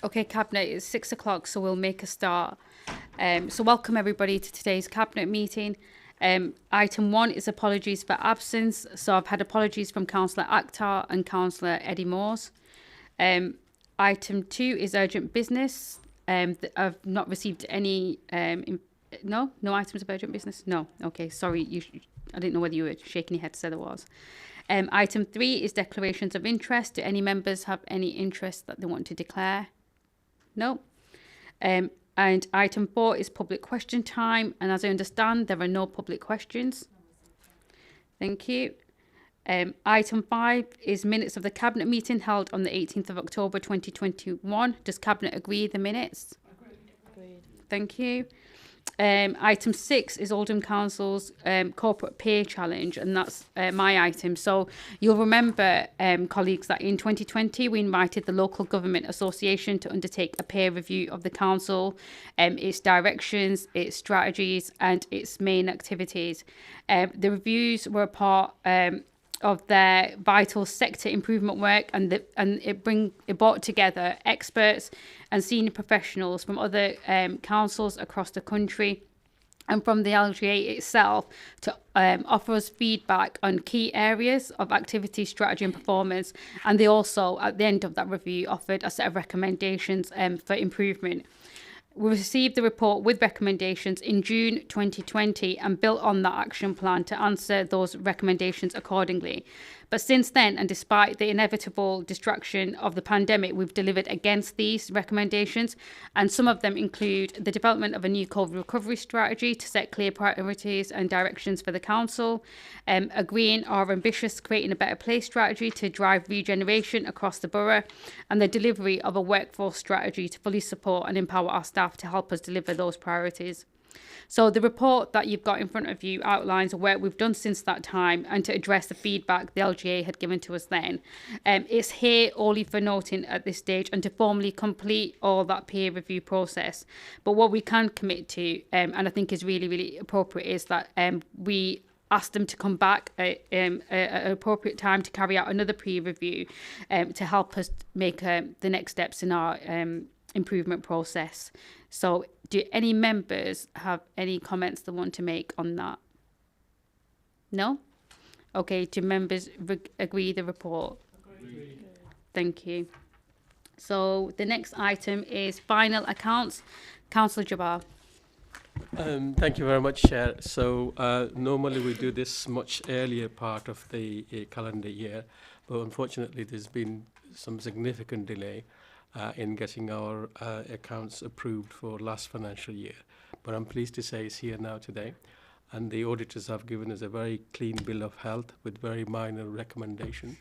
Okay, Cabinet, it's 6 o'clock, so we'll make a start. So welcome everybody to today's Cabinet meeting. Item 1 is apologies for absence. So I've had apologies from Councillor Akhtar and Councillor Eddie Moores. Item 2 is urgent business. I've not received any, no items of urgent business? No, okay, sorry, I didn't know whether you were shaking your head to say there was. Item 3 is declarations of interest. Do any members have any interest that they want to declare? No. And item 4 is public question time. And as I understand, there are no public questions. Thank you. Item 5 is minutes of the Cabinet meeting held on the 18th of October 2021. Does Cabinet agree with the minutes? Agreed. Thank you. Item 6 is Oldham Council's corporate pay challenge, and that's my item. So you'll remember, colleagues, that in 2020 we invited the Local Government Association to undertake a peer review of the council, its directions, its strategies and its main activities. The reviews were a part of their vital sector improvement work, and it brought together experts and senior professionals from other councils across the country and from the LGA itself to offer us feedback on key areas of activity, strategy and performance. And they also, at the end of that review, offered a set of recommendations for improvement. We received the report with recommendations in June 2020 and built on that action plan to answer those recommendations accordingly. But since then, and despite the inevitable distraction of the pandemic, we've delivered against these recommendations. And some of them include the development of a new COVID recovery strategy to set clear priorities and directions for the council, agreeing our ambitious Creating a Better Place strategy to drive regeneration across the borough, and the delivery of a workforce strategy to fully support and empower our staff to help us deliver those priorities. So the report that you've got in front of you outlines the work we've done since that time and to address the feedback the LGA had given to us then. It's here only for noting at this stage and to formally complete all that peer review process. But what we can commit to, and I think is really, really appropriate, is that we ask them to come back at an appropriate time to carry out another peer review to help us make the next steps in our improvement process. So do any members have any comments they want to make on that? No? Okay, do members agree the report? Agreed. Thank you. So the next item is final accounts. Councillor Jabbar. Thank you very much, Chair. So normally we do this much earlier part of the calendar year, but unfortunately there's been some significant delay in getting our accounts approved for last financial year. But I'm pleased to say it's here now today. And the auditors have given us a very clean bill of health with very minor recommendation.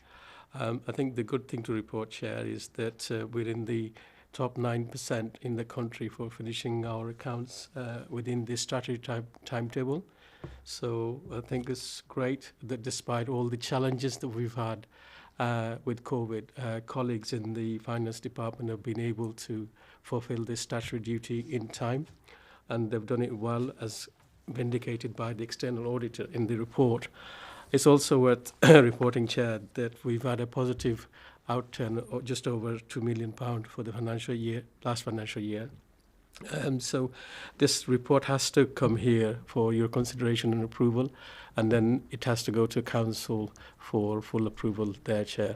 I think the good thing to report, Chair, is that we're in the top 9% in the country for finishing our accounts within the statutory timetable. So I think it's great that despite all the challenges that we've had with COVID, colleagues in the finance department have been able to fulfill this statutory duty in time, and they've done it well, as vindicated by the external auditor in the report. It's also worth reporting, Chair, that we've had a positive outturn of just over £2 million for the last financial year. So this report has to come here for your consideration and approval, and then it has to go to Council for full approval there, Chair.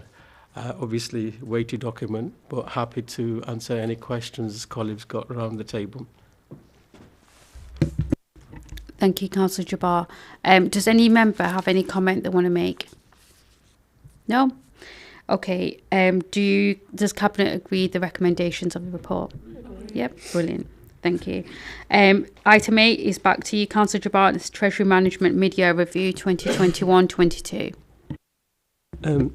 Obviously, weighty document, but happy to answer any questions colleagues got around the table. Thank you, Councillor Jabbar. Does any member have any comment they want to make? No? Okay. Does Cabinet agree with the recommendations of the report? Yep, brilliant. Thank you. Item 8 is back to you, Councillor Jabbar. It's Treasury Management Mid-Year Review 2021-22.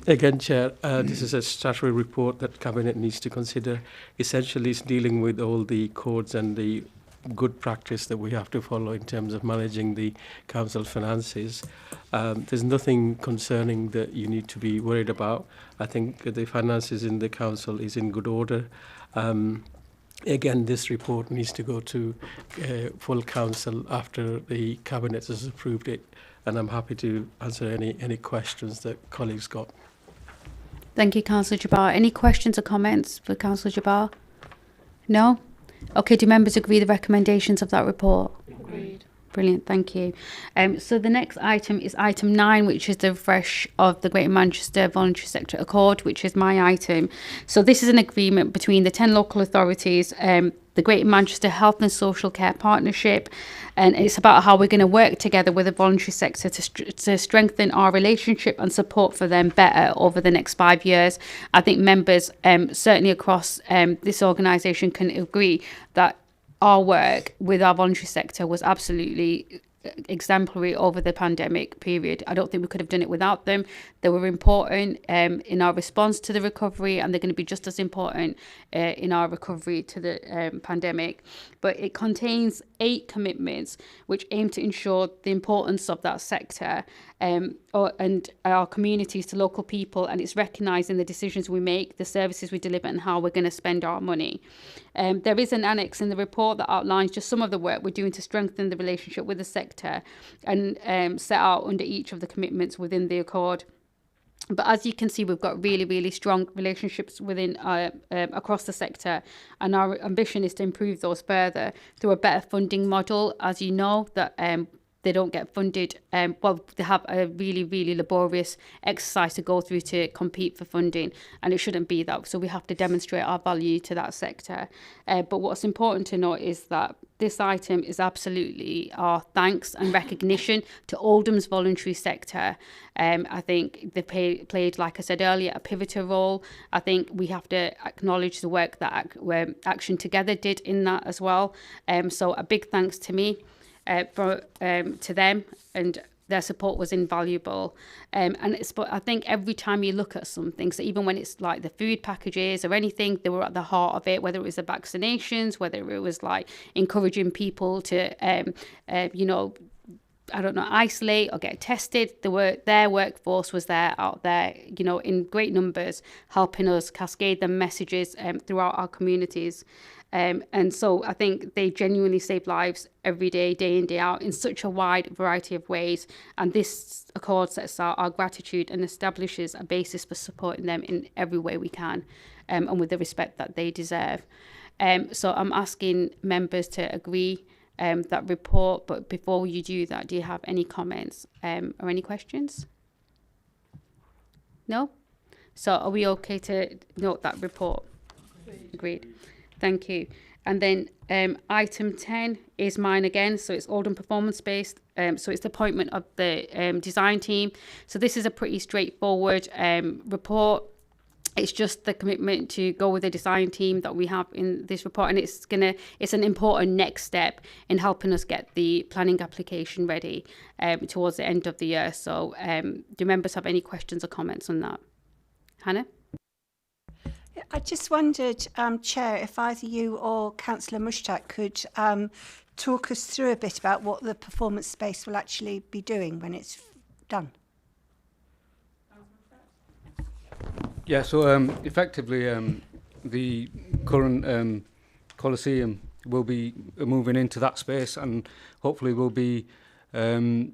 Again, Chair, this is a statutory report that Cabinet needs to consider. Essentially, it's dealing with all the codes and the good practice that we have to follow in terms of managing the council finances. There's nothing concerning that you need to be worried about. I think the finances in the council is in good order. Again, this report needs to go to full council after the Cabinet has approved it, and I'm happy to answer any questions that colleagues got. Thank you, Councillor Jabbar. Any questions or comments for Councillor Jabbar? No? Okay, do members agree the recommendations of that report? Agreed. Brilliant, thank you. So the next item is item 9, which is the refresh of the Greater Manchester Voluntary Sector Accord, which is my item. So this is an agreement between the 10 local authorities, the Greater Manchester Health and Social Care Partnership, and it's about how we're going to work together with the voluntary sector to strengthen our relationship and support for them better over the next 5 years. I think members certainly across this organisation can agree that our work with our voluntary sector was absolutely exemplary over the pandemic period. I don't think we could have done it without them. They were important in our response to the recovery, and they're going to be just as important in our recovery to the pandemic. But it contains 8 commitments which aim to ensure the importance of that sector and our communities to local people, and it's recognising the decisions we make, the services we deliver, and how we're going to spend our money. There is an annex in the report that outlines just some of the work we're doing to strengthen the relationship with the sector and set out under each of the commitments within the accord. But as you can see, we've got really, really strong relationships within across the sector, and our ambition is to improve those further through a better funding model. As you know, that they don't get funded. They have a really, really laborious exercise to go through to compete for funding, and it shouldn't be that. So we have to demonstrate our value to that sector. But what's important to note is that this item is absolutely our thanks and recognition to Oldham's voluntary sector. I think they played, like I said earlier, a pivotal role. I think we have to acknowledge the work that Action Together did in that as well. So a big thanks to me. To them, and their support was invaluable. But I think every time you look at something, so even when it's like the food packages or anything, they were at the heart of it, whether it was the vaccinations, whether it was like encouraging people to, isolate or get tested. Their workforce was there out there, in great numbers, helping us cascade the messages throughout our communities. And so I think they genuinely save lives every day, day in, day out, in such a wide variety of ways. And this accord sets out our gratitude and establishes a basis for supporting them in every way we can, and with the respect that they deserve. So I'm asking members to agree that report. But before you do that, do you have any comments or any questions? No? So are we okay to note that report? Agreed. Thank you. And then item 10 is mine again. So it's Oldham performance based. So it's the appointment of the design team. So this is a pretty straightforward report. It's just the commitment to go with the design team that we have in this report, and it's an important next step in helping us get the planning application ready towards the end of the year. So do members have any questions or comments on that? Hannah? I just wondered, Chair, if either you or Councillor Mushtaq could talk us through a bit about what the performance space will actually be doing when it's done. Yeah, so effectively the current Coliseum will be moving into that space, and hopefully will be the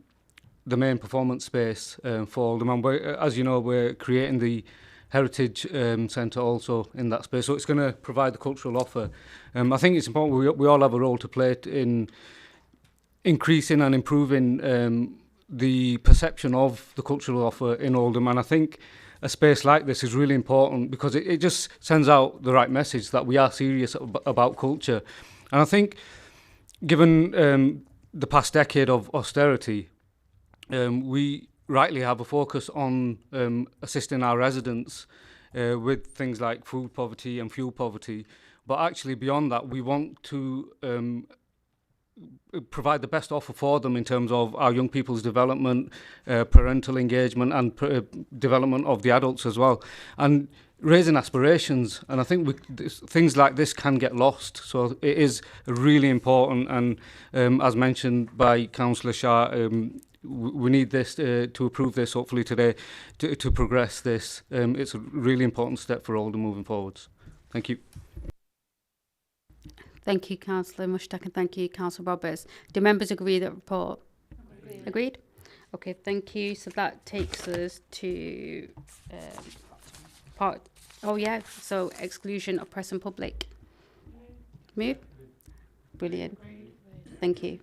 main performance space for Oldham. And as you know, we're creating the Heritage Centre also in that space, so it's going to provide the cultural offer. I think it's important we all have a role to play in increasing and improving the perception of the cultural offer in Oldham, and I think a space like this is really important because it just sends out the right message that we are serious about culture. And I think given the past decade of austerity, we rightly have a focus on assisting our residents with things like food poverty and fuel poverty. But actually beyond that, we want to provide the best offer for them in terms of our young people's development, parental engagement, and development of the adults as well. And raising aspirations, and I think things like this can get lost. So it is really important, and as mentioned by Councillor Shah, we need this to approve this hopefully today to progress this. It's a really important step for Oldham moving forwards. Thank you. Thank you, Councillor Mushtaq, and thank you, Councillor Roberts. Do members agree with the report? Agreed? Okay, thank you. So that takes us to part. Oh yeah, so exclusion of press and public. Move. Brilliant. Thank you.